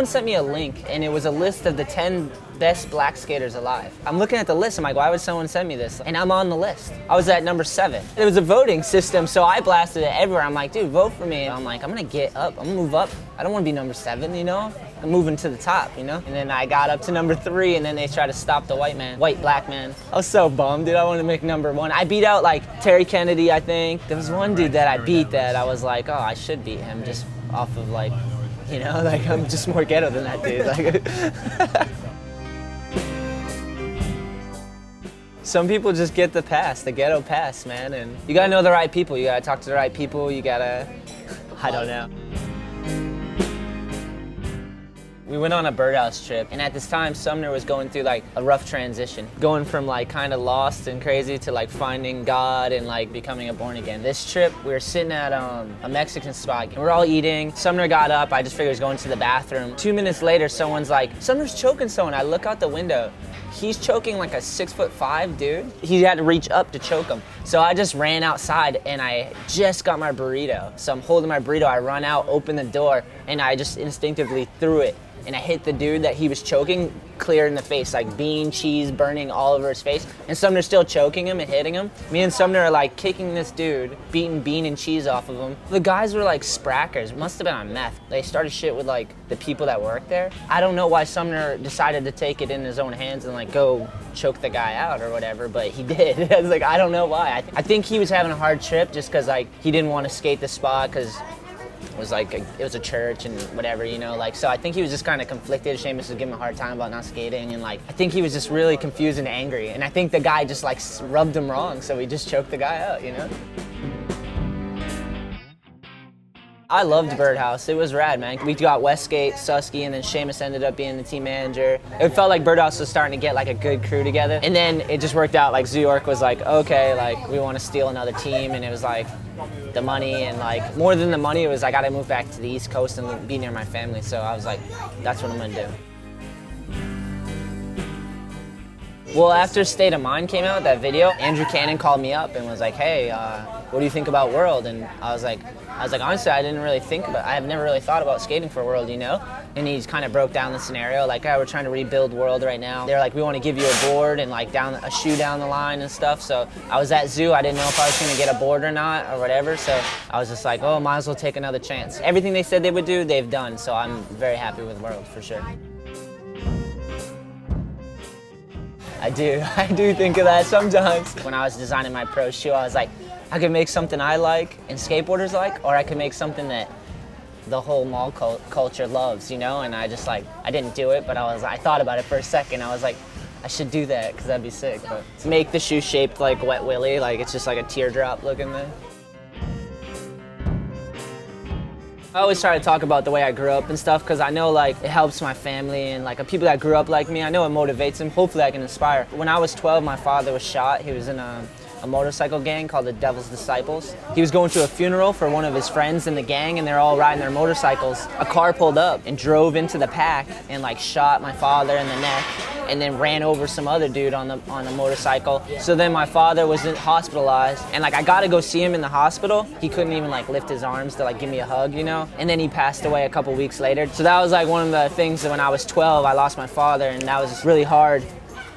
someone sent me a link, and it was a list of the 10 best black skaters alive. I'm looking at the list, I'm like, why would someone send me this? And I'm on the list. I was at number 7. It was a voting system, so I blasted it everywhere. I'm like, dude, vote for me. I'm like, I'm gonna get up, I'm gonna move up. I don't wanna be number 7, you know? I'm moving to the top, you know? And then I got up to number 3, and then they tried to stop the white black man. I was so bummed, dude. I wanted to make number 1. I beat out like Terry Kennedy, I think. There was one dude that I beat that I was like, oh, I should beat him just off of like, you know, like I'm just more ghetto than that dude. Like, some people just get the pass, the ghetto pass, man, and you gotta know the right people. You gotta talk to the right people. You gotta, I don't know. We went on a Birdhouse Trip, and at this time, Sumner was going through like a rough transition, going from like kind of lost and crazy to like finding God and like becoming a born again. This trip, we were sitting at a Mexican spot, and we're all eating. Sumner got up, I just figured he was going to the bathroom. 2 minutes later, someone's like, Sumner's choking someone. I look out the window. He's choking like a 6'5" dude. He had to reach up to choke him. So I just ran outside and I just got my burrito. So I'm holding my burrito, I run out, open the door, and I just instinctively threw it. And I hit the dude that he was choking clear in the face, like bean, cheese, burning all over his face. And Sumner's still choking him and hitting him. Me and Sumner are like kicking this dude, beating bean and cheese off of him. The guys were like sprackers, must have been on meth. They started shit with like the people that work there. I don't know why Sumner decided to take it in his own hands and like go choke the guy out or whatever, but he did. I was like, I don't know why. I think he was having a hard trip just cause like he didn't want to skate the spot cause it was like it was a church and whatever, you know, like, so I think he was just kind of conflicted. Seamus was giving him a hard time about not skating, and like I think he was just really confused and angry, and I think the guy just like rubbed him wrong, so he just choked the guy out, you know. I loved Birdhouse. It was rad, man. We got Westgate, Susky, and then Seamus ended up being the team manager. It felt like Birdhouse was starting to get like a good crew together. And then it just worked out. Like Zoo York was like, okay, like we want to steal another team, and it was like the money, and like more than the money, it was I got to move back to the East Coast and be near my family. So I was like, that's what I'm gonna do. Well, after State of Mind came out, that video, Andrew Cannon called me up and was like, hey, what do you think about World? And I was like, honestly, I didn't really think about it. I've never really thought about skating for World, you know? And he kind of broke down the scenario, like, we're trying to rebuild World right now. They're like, we want to give you a board and like a shoe down the line and stuff. So I was at Zoo, I didn't know if I was gonna get a board or not or whatever. So I was just like, oh, might as well take another chance. Everything they said they would do, they've done. So I'm very happy with World, for sure. I do think of that sometimes. When I was designing my pro shoe, I was like, I could make something I like and skateboarders like, or I could make something that the whole mall culture loves, you know? And I just like, I didn't do it, but I thought about it for a second. I was like, I should do that, because that'd be sick. But to make the shoe shaped like Wet Willie, like it's just like a teardrop looking thing. I always try to talk about the way I grew up and stuff, because I know like it helps my family and like people that grew up like me. I know it motivates them. Hopefully I can inspire. When I was 12, my father was shot. He was in a motorcycle gang called the Devil's Disciples. He was going to a funeral for one of his friends in the gang, and they're all riding their motorcycles. A car pulled up and drove into the pack and like shot my father in the neck, and then ran over some other dude on the motorcycle. So then my father was hospitalized, and like I got to go see him in the hospital. He couldn't even like lift his arms to like give me a hug, you know? And then he passed away a couple weeks later. So that was like one of the things that when I was 12, I lost my father, and that was just really hard.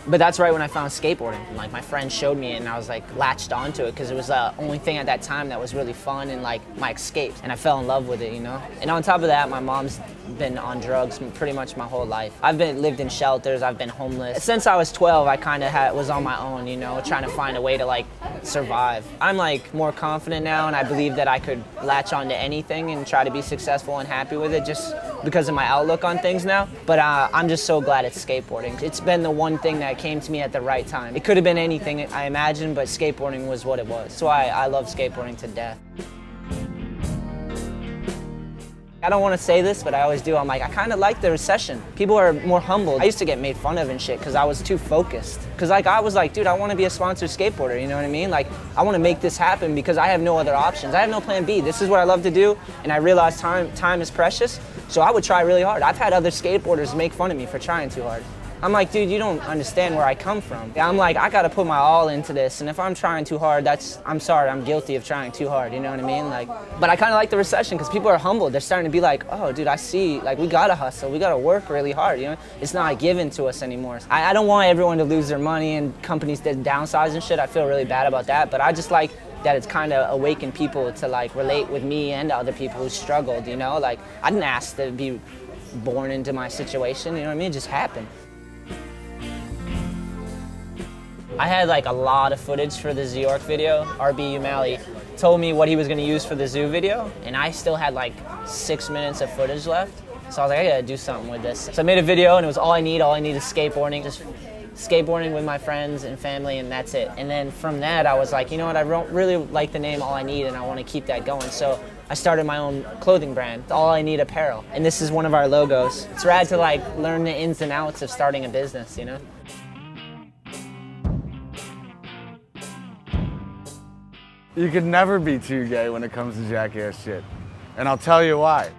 But that's right when I found skateboarding. Like my friend showed me it, and I was like latched onto it because it was the only thing at that time that was really fun and like my escape. And I fell in love with it, you know? And on top of that, my mom's been on drugs pretty much my whole life. I've lived in shelters, I've been homeless. Since I was 12, I kind of was on my own, you know, trying to find a way to like survive. I'm like more confident now, and I believe that I could latch onto anything and try to be successful and happy with it just because of my outlook on things now. But I'm just so glad it's skateboarding. It's been the one thing that came to me at the right time. It could have been anything, I imagine, but skateboarding was what it was. So I love skateboarding to death. I don't want to say this, but I always do. I'm like, I kind of like the Recession. People are more humble. I used to get made fun of and shit because I was too focused. Because like I was like, dude, I want to be a sponsored skateboarder, you know what I mean? Like, I want to make this happen because I have no other options. I have no plan B. This is what I love to do, and I realize time is precious, so I would try really hard. I've had other skateboarders make fun of me for trying too hard. I'm like, dude, you don't understand where I come from. I'm like, I gotta put my all into this, and if I'm trying too hard, I'm sorry, I'm guilty of trying too hard, you know what I mean? Like, but I kinda like the recession because people are humbled. They're starting to be like, oh, dude, I see, like, we gotta hustle, we gotta work really hard, you know? It's not given to us anymore. I don't want everyone to lose their money and companies that downsize and shit. I feel really bad about that, but I just like that it's kind of awakened people to like relate with me and other people who struggled, you know? Like, I didn't ask to be born into my situation, you know what I mean? It just happened. I had like a lot of footage for the Zoo York video. RB Umali told me what he was gonna use for the zoo video, and I still had like 6 minutes of footage left. So I was like, I gotta do something with this. So I made a video and it was all I need is skateboarding. Just skateboarding with my friends and family, and that's it. And then from that, I was like, you know what, I don't really like the name All I Need, and I wanna keep that going. So I started my own clothing brand, All I Need Apparel. And this is one of our logos. It's rad to like learn the ins and outs of starting a business, you know? You can never be too gay when it comes to jackass shit. And I'll tell you why.